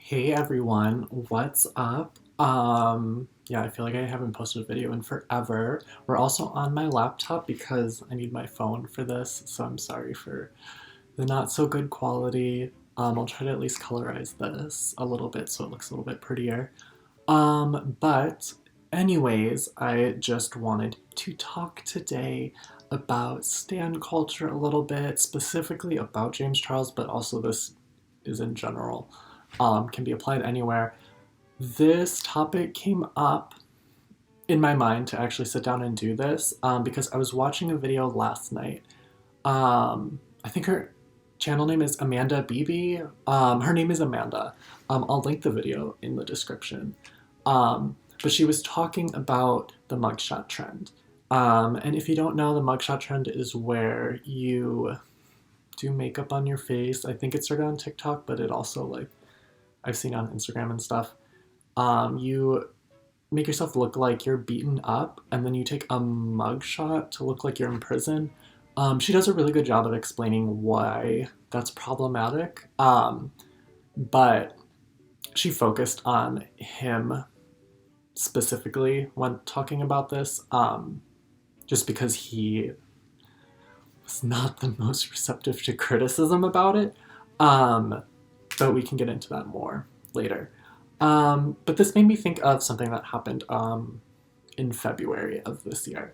Hey everyone, what's up? Yeah, I feel like I haven't posted a video in forever. We're also on my laptop because I need my phone for this, so I'm sorry for the not so good quality. I'll try to at least colorize this a little bit so it looks a little bit prettier. But anyways, I just wanted to talk today about stan culture a little bit, specifically about James Charles, but also this is in general, can be applied anywhere. This topic came up in my mind to actually sit down and do this because I was watching a video last night. I think her channel name is Amanda Beebe. Her name is Amanda. I'll link the video in the description. But she was talking about the mugshot trend. And if you don't know, the mugshot trend is where you do makeup on your face. I think it started on TikTok, but it also I've seen on Instagram and stuff. You make yourself look like you're beaten up, and then you take a mugshot to look like you're in prison. She does a really good job of explaining why that's problematic. But she focused on him specifically when talking about this, just because he was not the most receptive to criticism about it. But we can get into that more later. But this made me think of something that happened in February of this year.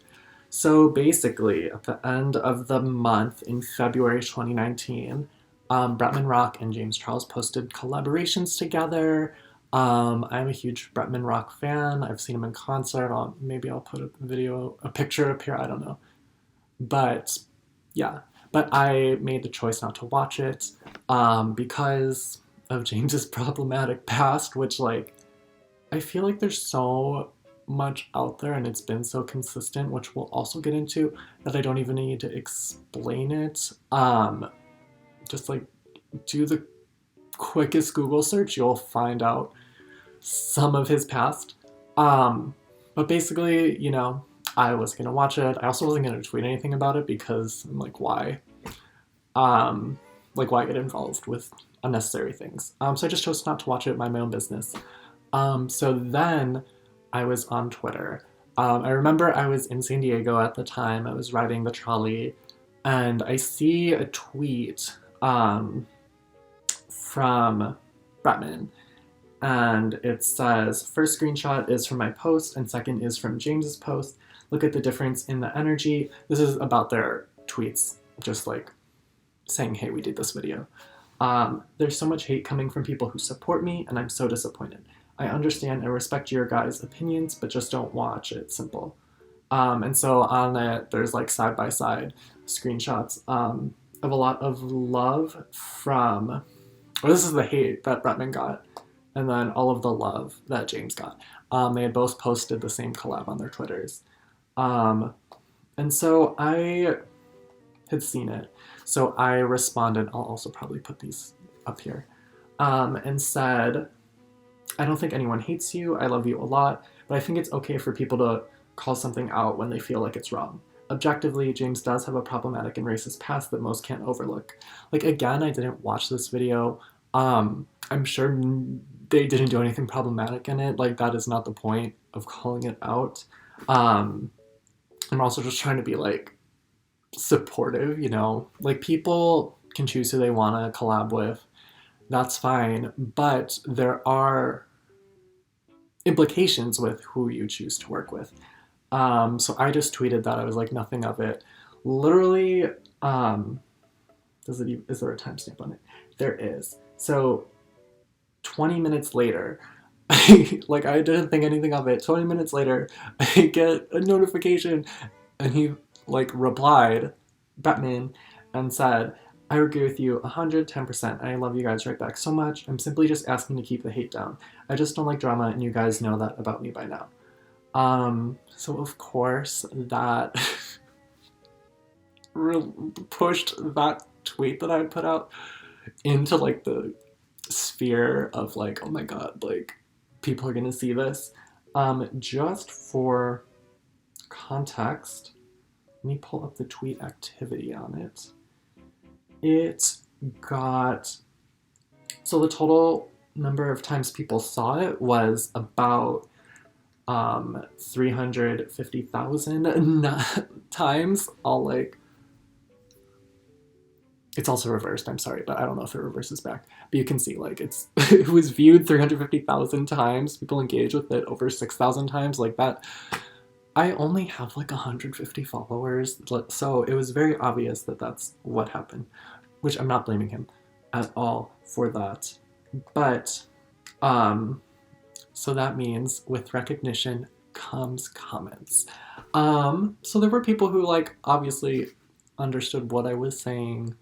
So basically, at the end of the month in February 2019, Bretman Rock and James Charles posted collaborations together. I'm a huge Bretman Rock fan. I've seen him in concert. Maybe I'll put a picture up here. I don't know. But yeah, but I made the choice not to watch it because of James's problematic past, which I feel like there's so much out there and it's been so consistent, which we'll also get into, that I don't even need to explain it. Just do the quickest Google search, you'll find out some of his past. But basically, I was gonna watch it. I also wasn't gonna tweet anything about it because I'm like, why? Why get involved with unnecessary things? So I just chose not to watch it, mind my own business. So then I was on Twitter. I remember I was in San Diego at the time. I was riding the trolley, and I see a tweet from Bretman. And it says, first screenshot is from my post, and second is from James's post. Look at the difference in the energy. This is about their tweets, just saying, hey, we did this video. There's so much hate coming from people who support me, and I'm so disappointed. I understand and respect your guys' opinions, but just don't watch it. Simple. And so on it, there's side-by-side screenshots of a lot of love from... Well, this is the hate that Bretman got, and then all of the love that James got. They had both posted the same collab on their Twitters. And so I had seen it. So I responded, I'll also probably put these up here, and said, I don't think anyone hates you. I love you a lot, but I think it's okay for people to call something out when they feel like it's wrong. Objectively, James does have a problematic and racist past that most can't overlook. Again, I didn't watch this video. I'm sure they didn't do anything problematic in it. That is not the point of calling it out. I'm also just trying to be supportive, people can choose who they want to collab with. That's fine, but there are implications with who you choose to work with. So I just tweeted that. I was like, nothing of it. Literally, is there a timestamp on it? There is. So 20 minutes later, I didn't think anything of it. 20 minutes later, I get a notification, and he replied, Batman, and said, I agree with you 110%. I love you guys right back so much. I'm simply just asking to keep the hate down. I just don't like drama, and you guys know that about me by now. So of course that pushed that tweet that I had put out into the sphere of oh my god, people are gonna see this. Just for context, let me pull up the tweet activity on it. It got, so the total number of times people saw it was about 350,000 times. I'll like, it's also reversed, I'm sorry, but I don't know if it reverses back. But you can see like it's it was viewed 350,000 times. People engage with it over 6,000 times. Like that, I only have like 150 followers, so it was very obvious that that's what happened, which I'm not blaming him at all for that. But so that means with recognition comes comments. So there were people who like obviously understood what I was saying.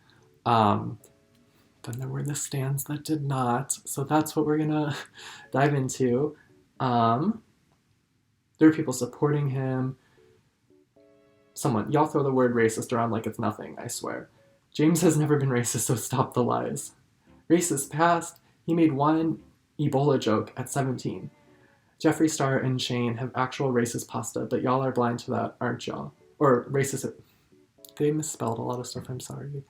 Um, then there were the stands that did not. So that's what we're gonna dive into. Um, there were people supporting him. Y'all throw the word racist around like it's nothing, I swear. James has never been racist, so stop the lies. Racist past, he made one Ebola joke at 17. Jeffree Star and Shane have actual racist pasta, but y'all are blind to that, aren't y'all? Or racist. They misspelled a lot of stuff, I'm sorry.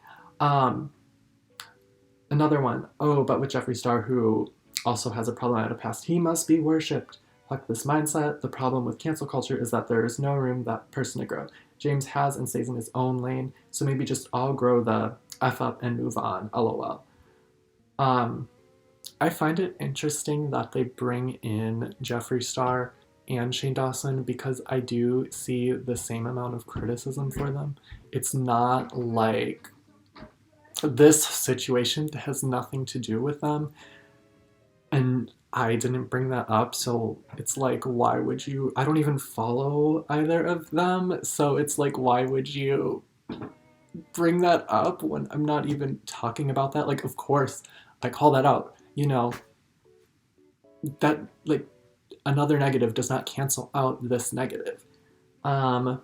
Another one. Oh, but with Jeffree Star, who also has a problematic past. He must be worshipped. Fuck this mindset. The problem with cancel culture is that there is no room that person to grow. James has and stays in his own lane, so maybe just all grow the F up and move on. LOL. I find it interesting that they bring in Jeffree Star and Shane Dawson because I do see the same amount of criticism for them. It's not like this situation has nothing to do with them, and I didn't bring that up, so it's like, why would you? I don't even follow either of them, so it's like, why would you bring that up when I'm not even talking about that? Like, of course, I call that out. You know, that, like, another negative does not cancel out this negative. More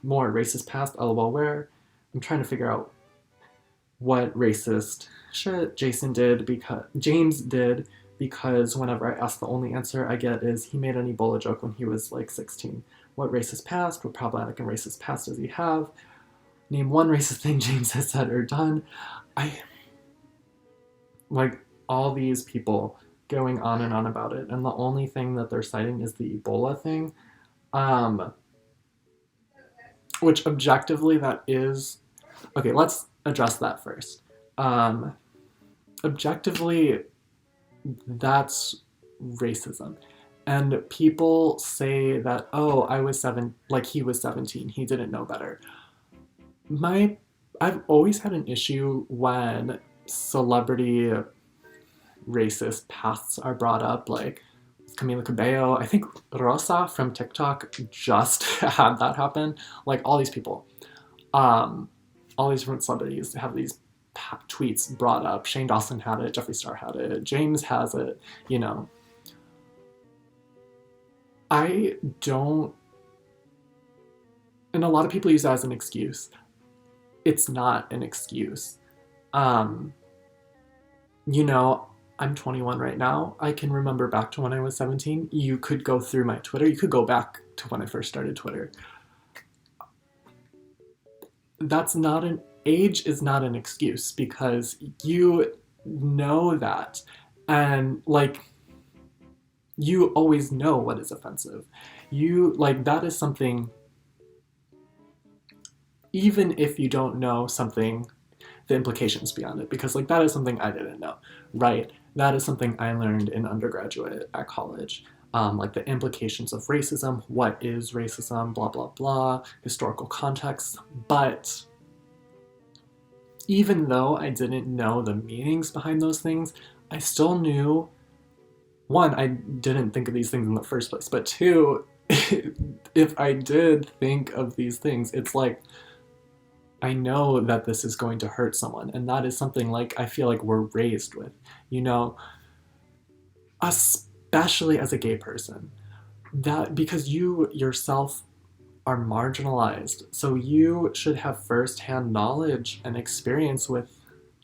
racist past, lol, where? I'm trying to figure out what racist shit James did, because whenever I ask, the only answer I get is he made an Ebola joke when he was like 16. What racist past, what problematic and racist past does he have? Name one racist thing James has said or done. Like, all these people going on and on about it, and the only thing that they're citing is the Ebola thing. Which objectively that is... Okay, let's address that first. Objectively, that's racism. And people say that, oh, he was 17, he didn't know better. I've always had an issue when celebrity racist pasts are brought up, like Camila Cabello. I think Rosa from TikTok just had that happen. Like, all these people, all these different celebrities have these tweets brought up. Shane Dawson had it, Jeffree Star had it, James has it, you know. I don't... And a lot of people use that as an excuse. It's not an excuse. You know, I'm 21 right now. I can remember back to when I was 17. You could go through my Twitter. You could go back to when I first started Twitter. Age is not an excuse, because you know that. And, like, you always know what is offensive. That is something, even if you don't know something, the implications beyond it, because, like, that is something I didn't know, right? That is something I learned in undergraduate at college. Like, the implications of racism, what is racism, blah, blah, blah, historical context. But even though I didn't know the meanings behind those things, I still knew, one, I didn't think of these things in the first place, but two, if I did think of these things, it's like, I know that this is going to hurt someone, and that is something, like, I feel like we're raised with, you know, especially as a gay person, that because you yourself are marginalized, so you should have firsthand knowledge and experience with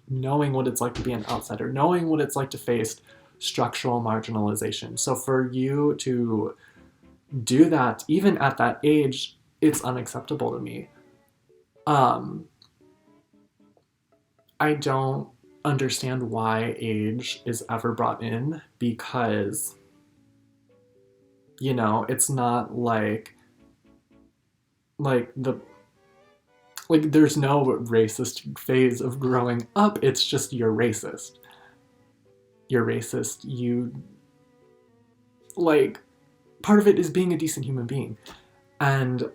knowing what it's like to be an outsider, knowing what it's like to face structural marginalization. So for you to do that, even at that age, it's unacceptable to me. I don't understand why age is ever brought in, because, you know, it's not like the like there's no racist phase of growing up. It's just you're racist. You're racist. You like part of it is being a decent human being. And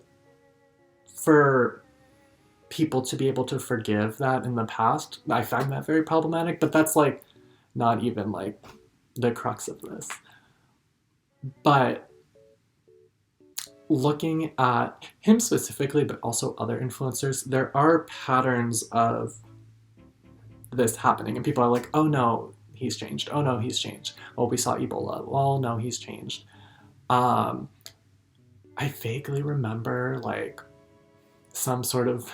for people to be able to forgive that in the past, I find that very problematic, but that's like not even like the crux of this. But looking at him specifically, but also other influencers, there are patterns of this happening, and people are like, oh no, he's changed. Oh no, he's changed. Oh, we saw Ebola. Oh no, he's changed. I vaguely remember like some sort of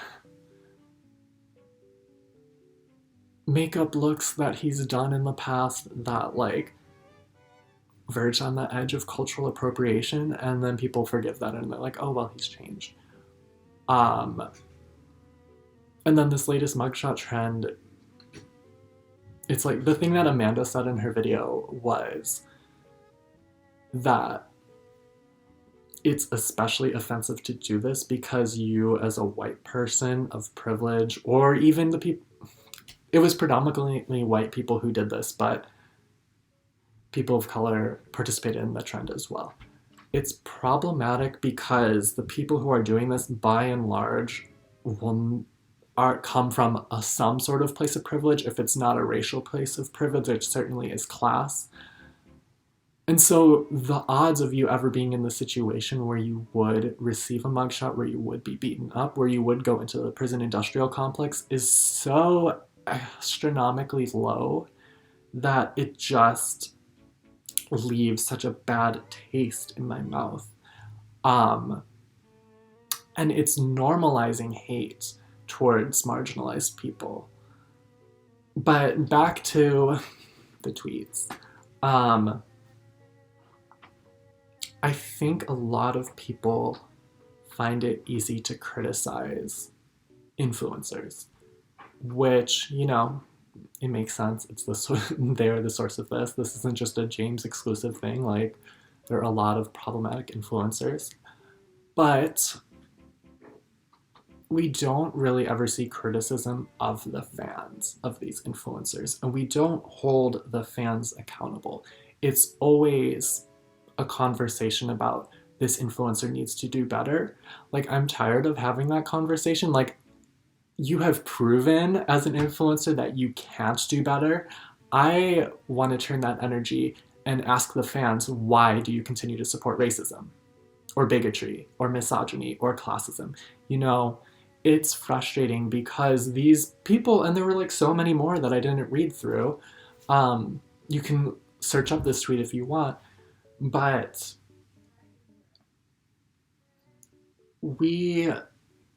makeup looks that he's done in the past that like verge on the edge of cultural appropriation, and then people forgive that and they're like, oh well, he's changed. And then this latest mugshot trend, it's like the thing that Amanda said in her video was that it's especially offensive to do this because you, as a white person of privilege, or even the people, it was predominantly white people who did this, but people of color participated in the trend as well. It's problematic because the people who are doing this, by and large, come from some sort of place of privilege. If it's not a racial place of privilege, it certainly is class. And so the odds of you ever being in the situation where you would receive a mugshot, where you would be beaten up, where you would go into the prison industrial complex is so astronomically low that it just leaves such a bad taste in my mouth. And it's normalizing hate towards marginalized people. But back to the tweets. I think a lot of people find it easy to criticize influencers, which, you know, it makes sense. It's they're the source of this. This isn't just a James exclusive thing. Like, there are a lot of problematic influencers. But we don't really ever see criticism of the fans of these influencers, and we don't hold the fans accountable. It's always a conversation about this influencer needs to do better. Like, I'm tired of having that conversation. Like, you have proven as an influencer that you can't do better. I want to turn that energy and ask the fans, why do you continue to support racism or bigotry or misogyny or classism? You know, it's frustrating because these people, and there were like so many more that I didn't read through. You can search up this tweet if you want, but we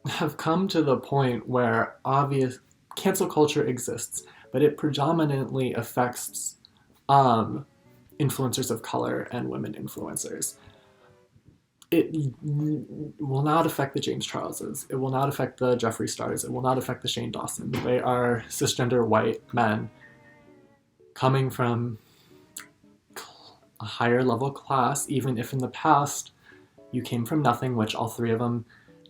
have come to the point where obvious cancel culture exists, but it predominantly affects influencers of color and women influencers. It will not affect the James Charleses. It will not affect the Jeffree Stars. It will not affect the Shane Dawson. They are cisgender white men coming from a higher level class, even if in the past you came from nothing, which all three of them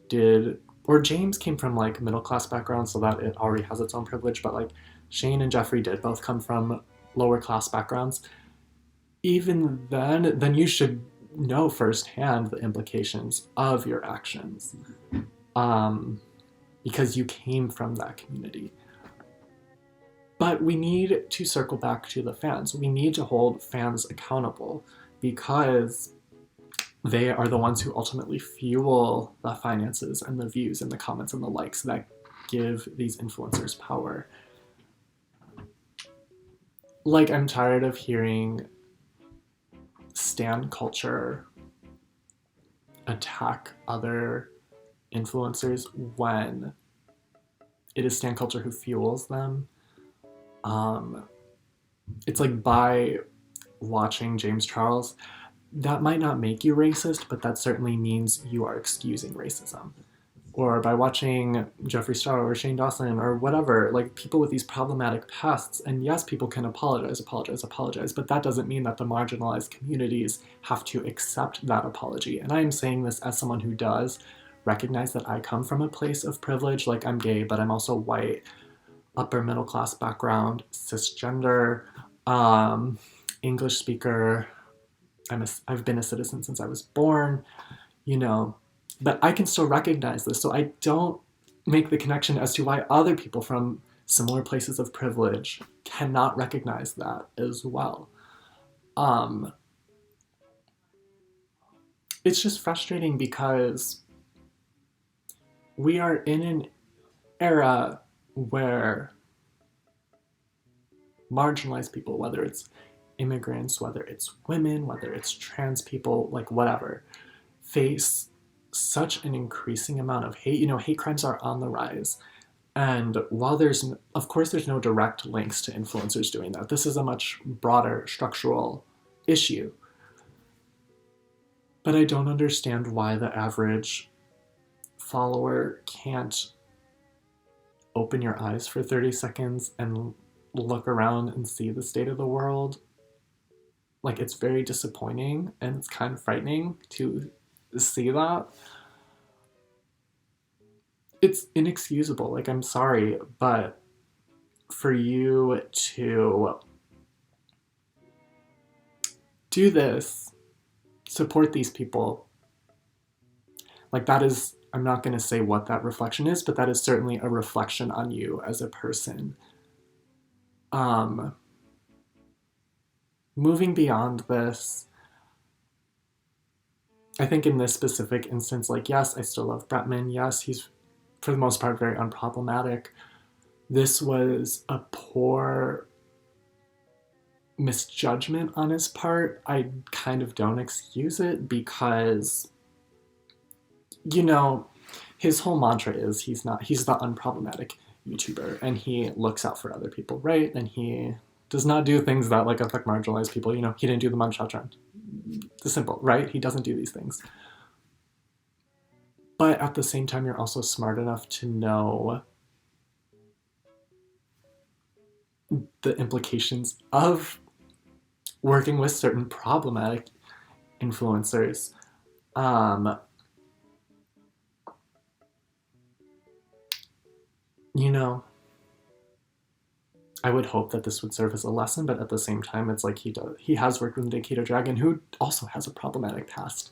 did. Or James came from like middle class background, so that it already has its own privilege, but like Shane and Jeffree did both come from lower class backgrounds. Even then you should know firsthand the implications of your actions, because you came from that community. But we need to circle back to the fans. We need to hold fans accountable because they are the ones who ultimately fuel the finances and the views and the comments and the likes that give these influencers power. Like, I'm tired of hearing stan culture attack other influencers when it is stan culture who fuels them. It's like, by watching James Charles, that might not make you racist, but that certainly means you are excusing racism. or by watching Jeffree Star or Shane Dawson or whatever, like people with these problematic pasts. And yes, people can apologize, but that doesn't mean that the marginalized communities have to accept that apology. And I am saying this as someone who does recognize that I come from a place of privilege. Like, I'm gay, but I'm also white, upper middle class background, cisgender, English speaker. I've been a citizen since I was born, you know, but I can still recognize this. So I don't make the connection as to why other people from similar places of privilege cannot recognize that as well. It's just frustrating because we are in an era where marginalized people, whether it's immigrants, whether it's women, whether it's trans people, like whatever, face such an increasing amount of hate. You know, hate crimes are on the rise. And while of course, there's no direct links to influencers doing that, this is a much broader structural issue. But I don't understand why the average follower can't open your eyes for 30 seconds and look around and see the state of the world. Like, it's very disappointing and it's kind of frightening to see that. It's inexcusable. Like, I'm sorry, but for you to do this, support these people, like, that is, I'm not going to say what that reflection is, but that is certainly a reflection on you as a person. Moving beyond this, I think in this specific instance, like, yes, I still love Bretman. Yes, he's, for the most part, very unproblematic. This was a poor misjudgment on his part. I kind of don't excuse it because, you know, his whole mantra is he's the unproblematic YouTuber and he looks out for other people, right? And he does not do things that like affect marginalized people. You know, he didn't do the mugshot trend. The simple, right? He doesn't do these things. But at the same time, you're also smart enough to know the implications of working with certain problematic influencers. You know, I would hope that this would serve as a lesson, but at the same time, it's like he has worked with Nikita Dragon, who also has a problematic past.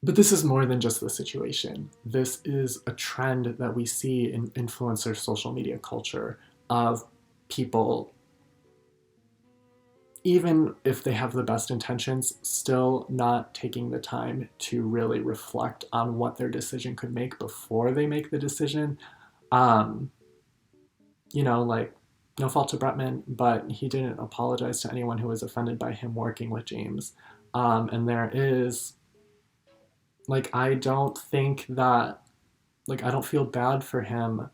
But this is more than just the situation. This is a trend that we see in influencer social media culture of people, even if they have the best intentions, still not taking the time to really reflect on what their decision could make before they make the decision. You know, like, no fault to Bretman, but he didn't apologize to anyone who was offended by him working with James. And there is, like, I don't think that, like, I don't feel bad for him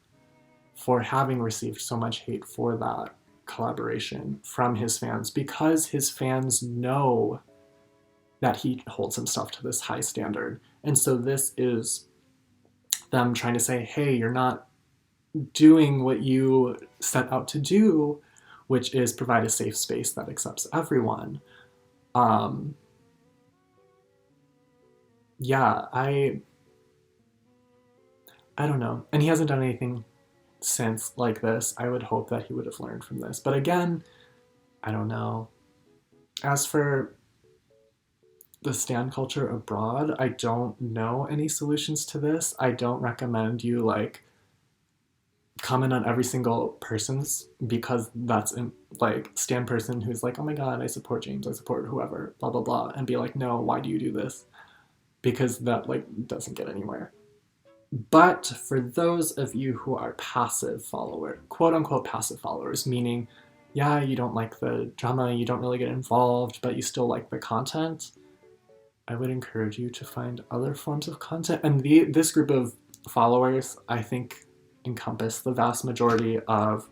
for having received so much hate for that collaboration from his fans, because his fans know that he holds himself to this high standard. And so this is them trying to say, hey, you're not doing what you set out to do, which is provide a safe space that accepts everyone. Yeah, I don't know. And he hasn't done anything since like this. I would hope that he would have learned from this. But again, I don't know. As for the stan culture abroad, I don't know any solutions to this. I don't recommend you, like, comment on every single person's, because that's like stan person who's like, oh my god, I support James, I support whoever, blah blah blah, and be like, no, why do you do this? Because that, like, doesn't get anywhere. But for those of you who are passive follower, quote unquote passive followers, meaning, yeah, you don't like the drama, you don't really get involved, but you still like the content, I would encourage you to find other forms of content. And this group of followers, I think, encompass the vast majority of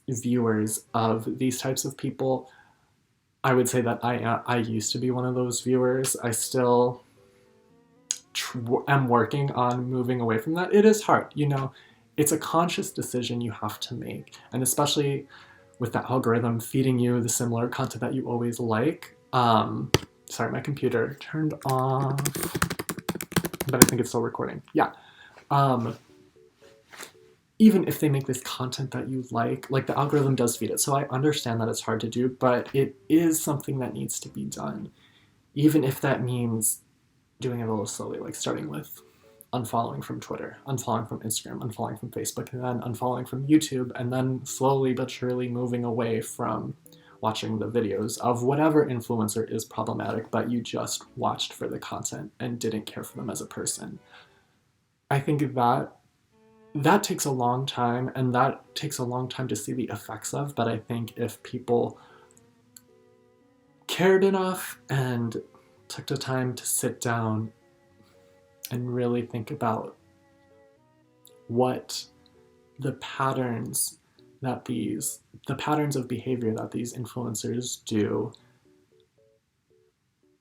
viewers of these types of people. I would say that I used to be one of those viewers. I still am working on moving away from that. It is hard, you know. It's a conscious decision you have to make, and especially with the algorithm feeding you the similar content that you always like. Sorry, my computer turned off, but I think it's still recording. Yeah. Even if they make this content that you like the algorithm does feed it. So I understand that it's hard to do, but it is something that needs to be done. Even if that means doing it a little slowly, like starting with unfollowing from Twitter, unfollowing from Instagram, unfollowing from Facebook, and then unfollowing from YouTube, and then slowly but surely moving away from watching the videos of whatever influencer is problematic, but you just watched for the content and didn't care for them as a person. I think that takes a long time, and that takes a long time to see the effects of, but I think if people cared enough and took the time to sit down and really think about what the patterns of behavior that these influencers do,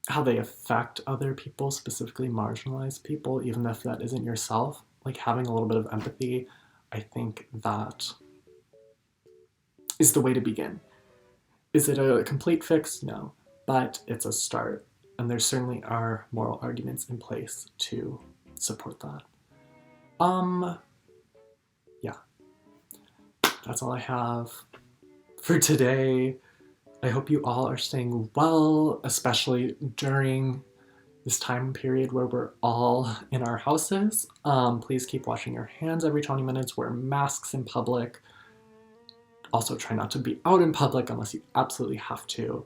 how they affect other people, specifically marginalized people, even if that isn't yourself, like having a little bit of empathy, I think that is the way to begin. Is it a complete fix? No, but it's a start, and there certainly are moral arguments in place to support that. Yeah, that's all I have for today. I hope you all are staying well, especially during this time period where we're all in our houses. Please keep washing your hands every 20 minutes, wear masks in public. Also try not to be out in public unless you absolutely have to.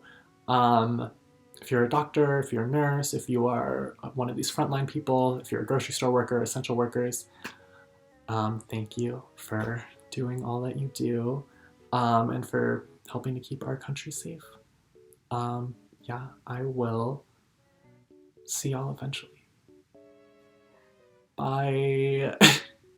If you're a doctor, if you're a nurse, if you are one of these frontline people, if you're a grocery store worker, essential workers, thank you for doing all that you do, and for helping to keep our country safe. Yeah, I will see y'all eventually. Bye.